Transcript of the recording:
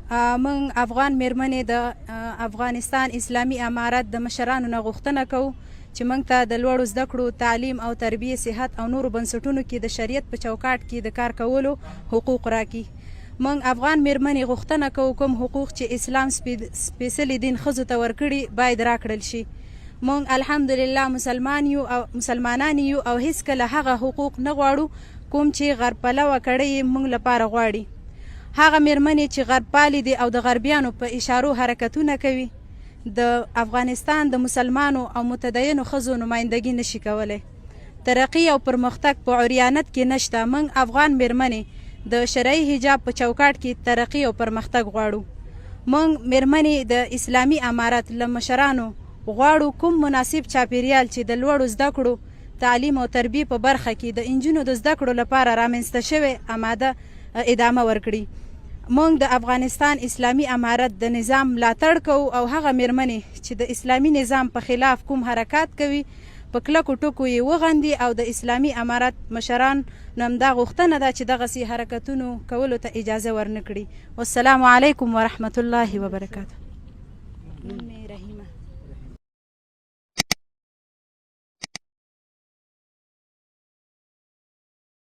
من افغان میرمنې د افغانستان اسلامي امارت د مشرانو نه غوښتنه کوو چې موږ ته د لوړو زده کړو، تعلیم او تربیې، صحت او نورو بنسټونو کې د شریعت په چوکاټ کې د کار کولو حقوق راکړي. موږ افغان میرمنې غوښتنه کوو کوم حقوق چې اسلام سپېڅلي دین ښځو ته ورکړي باید راکړل شي. موږ الحمدلله مسلمانان یو او هیڅکله هغه حقوق نه غواړو کوم چې غرب پلوه کړی موږ لپاره غواړي. هغه میرمنې چې غرب پالي دي او د غربیانو په اشارو حرکتونه کوي د افغانستان د مسلمانو او متدینو ښځو نمایندګي نشي کولی. ترقي او پرمختګ په عریانت کې نشته. موږ افغان میرمنې د شرعي حجاب په چوکاټ کې ترقي او پرمختګ غواړو. موږ میرمنې د اسلامي امارت له مشرانو غواړو کوم مناسب چاپیریال چې د لوړو زده کړو، تعلیم او تربیې په برخه کې د انجونو د زده کړو لپاره رامنځته شوی اماده ادامه ورکړي. موږ د افغانستان اسلامي امارت د نظام ملاتړ کوو او هغه میرمنې چې د اسلامي نظام په خلاف کوم حرکات کوي په کلکو ټکو یې وغندي او د اسلامي امارت مشران نو همدا غوښتنه ده چې دغسې حرکتونو کولو ته اجازه ورنکړي. والسلام علیکم ورحمة الله وبرکاته.